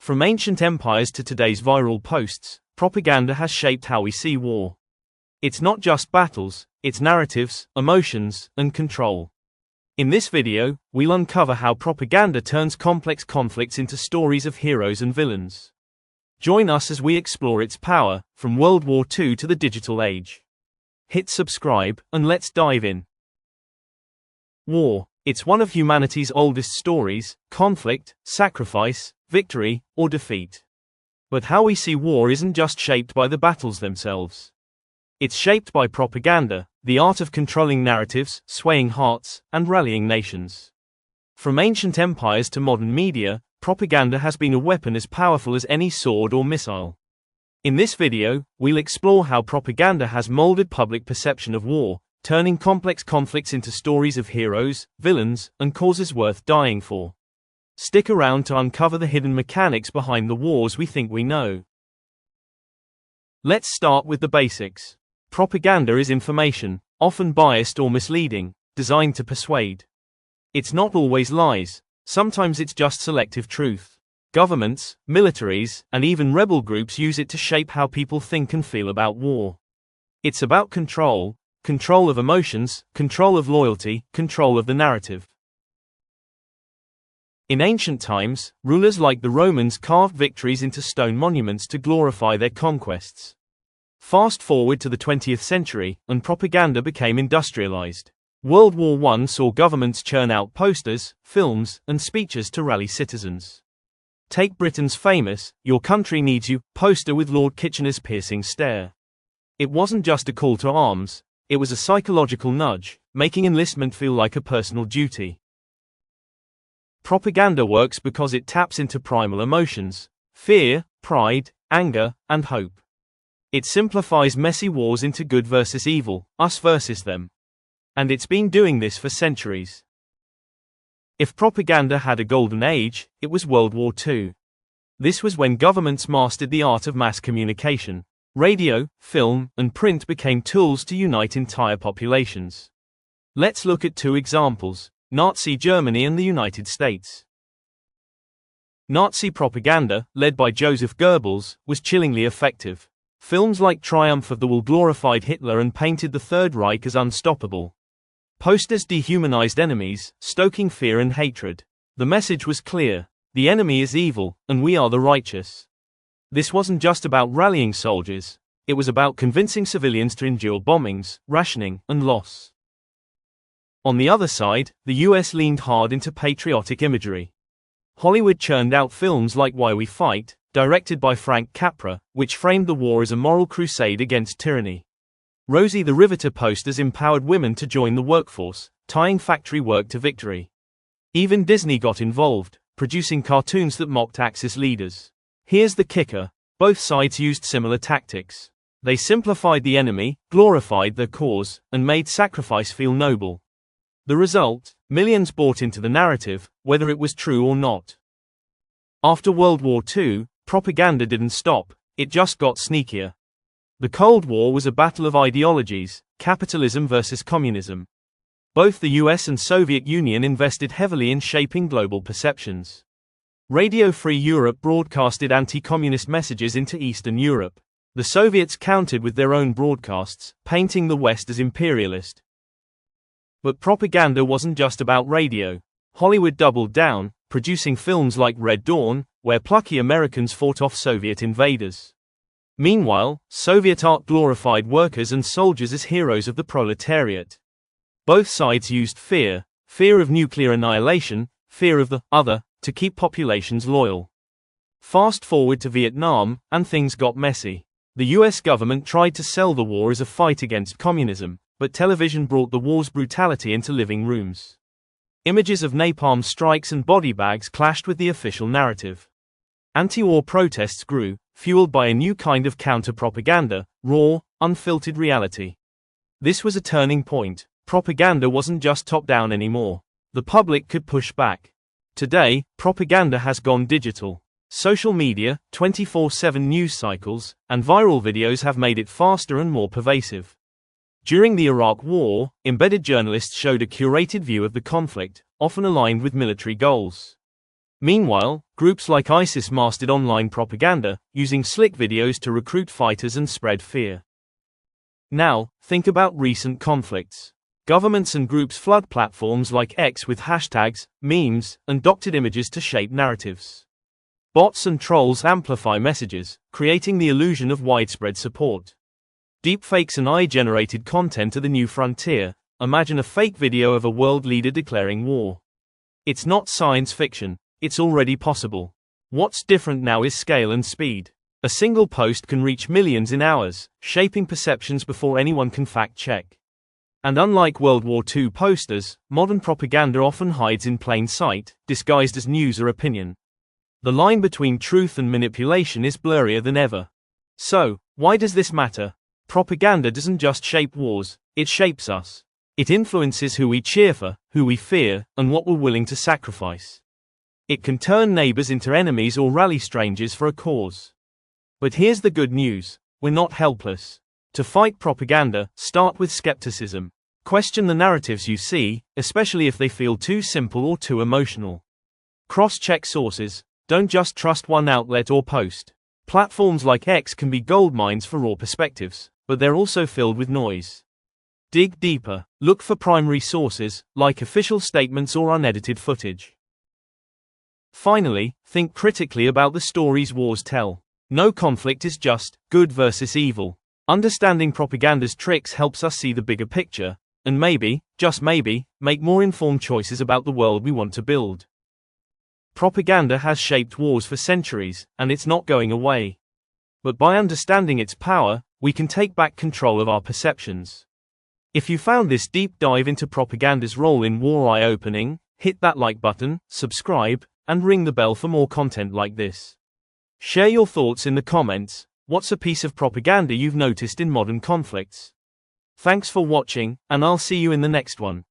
From ancient empires to today's viral posts, propaganda has shaped how we see war. It's not just battles, it's narratives, emotions, and control. In this video, we'll uncover how propaganda turns complex conflicts into stories of heroes and villains. Join us as we explore its power, from World War II to the digital age. Hit subscribe, and let's dive in. War. It's one of humanity's oldest stories: conflict, sacrifice, victory, or defeat. But how we see war isn't just shaped by the battles themselves. It's shaped by propaganda, the art of controlling narratives, swaying hearts, and rallying nations. From ancient empires to modern media, propaganda has been a weapon as powerful as any sword or missile. In this video, we'll explore how propaganda has molded public perception of war, turning complex conflicts into stories of heroes, villains, and causes worth dying for. Stick around to uncover the hidden mechanics behind the wars we think we know. Let's start with the basics. Propaganda is information, often biased or misleading, designed to persuade. It's not always lies, sometimes it's just selective truth. Governments, militaries, and even rebel groups use it to shape how people think and feel about war. It's about control of emotions, control of loyalty, control of the narrative. In ancient times, rulers like the Romans carved victories into stone monuments to glorify their conquests. Fast forward to the 20th century, and propaganda became industrialized. World War I saw governments churn out posters, films, and speeches to rally citizens. Take Britain's famous "Your Country Needs You" poster with Lord Kitchener's piercing stare. It wasn't just a call to arms, it was a psychological nudge, making enlistment feel like a personal duty. Propaganda works because it taps into primal emotions: fear, pride, anger, and hope. It simplifies messy wars into good versus evil, us versus them. And it's been doing this for centuries. If propaganda had a golden age, it was World War II. This was when governments mastered the art of mass communication. Radio, film, and print became tools to unite entire populations. Let's look at two examples: Nazi Germany and the United States. Nazi propaganda, led by Joseph Goebbels, was chillingly effective. Films like Triumph of the Will glorified Hitler and painted the Third Reich as unstoppable. Posters dehumanized enemies, stoking fear and hatred. The message was clear: the enemy is evil, and we are the righteous. This wasn't just about rallying soldiers, it was about convincing civilians to endure bombings, rationing, and loss. On the other side, the US leaned hard into patriotic imagery. Hollywood churned out films like Why We Fight, directed by Frank Capra, which framed the war as a moral crusade against tyranny. Rosie the Riveter posters empowered women to join the workforce, tying factory work to victory. Even Disney got involved, producing cartoons that mocked Axis leaders. Here's the kicker: both sides used similar tactics. They simplified the enemy, glorified their cause, and made sacrifice feel noble. The result: millions bought into the narrative, whether it was true or not. After World War II, propaganda didn't stop, it just got sneakier. The Cold War was a battle of ideologies: capitalism versus communism. Both the US and Soviet Union invested heavily in shaping global perceptions. Radio Free Europe broadcasted anti-communist messages into Eastern Europe. The Soviets countered with their own broadcasts, painting the West as imperialist. But propaganda wasn't just about radio. Hollywood doubled down, producing films like Red Dawn, where plucky Americans fought off Soviet invaders. Meanwhile, Soviet art glorified workers and soldiers as heroes of the proletariat. Both sides used fear of nuclear annihilation, fear of the other, to keep populations loyal. Fast forward to Vietnam, and things got messy. The US government tried to sell the war as a fight against communism, but television brought the war's brutality into living rooms. Images of napalm strikes and body bags clashed with the official narrative. Anti-war protests grew, fueled by a new kind of counter-propaganda: raw, unfiltered reality. This was a turning point. Propaganda wasn't just top-down anymore. The public could push back. Today, propaganda has gone digital. Social media, 24/7 news cycles, and viral videos have made it faster and more pervasive. During the Iraq War, embedded journalists showed a curated view of the conflict, often aligned with military goals. Meanwhile, groups like ISIS mastered online propaganda, using slick videos to recruit fighters and spread fear. Now, think about recent conflicts. Governments and groups flood platforms like X with hashtags, memes, and doctored images to shape narratives. Bots and trolls amplify messages, creating the illusion of widespread support. Deepfakes and AI-generated content are the new frontier. Imagine a fake video of a world leader declaring war. It's not science fiction, it's already possible. What's different now is scale and speed. A single post can reach millions in hours, shaping perceptions before anyone can fact-check. And unlike World War II posters, modern propaganda often hides in plain sight, disguised as news or opinion. The line between truth and manipulation is blurrier than ever. So, why does this matter? Propaganda doesn't just shape wars, it shapes us. It influences who we cheer for, who we fear, and what we're willing to sacrifice. It can turn neighbors into enemies or rally strangers for a cause. But here's the good news: we're not helpless. To fight propaganda, start with skepticism. Question the narratives you see, especially if they feel too simple or too emotional. Cross-check sources. Don't just trust one outlet or post. Platforms like X can be goldmines for raw perspectives, but they're also filled with noise. Dig deeper. Look for primary sources, like official statements or unedited footage. Finally, think critically about the stories wars tell. No conflict is just good versus evil. Understanding propaganda's tricks helps us see the bigger picture, and maybe, just maybe, make more informed choices about the world we want to build. Propaganda has shaped wars for centuries, and it's not going away. But by understanding its power, we can take back control of our perceptions. If you found this deep dive into propaganda's role in war eye-opening, hit that like button, subscribe, and ring the bell for more content like this. Share your thoughts in the comments. What's a piece of propaganda you've noticed in modern conflicts? Thanks for watching, and I'll see you in the next one.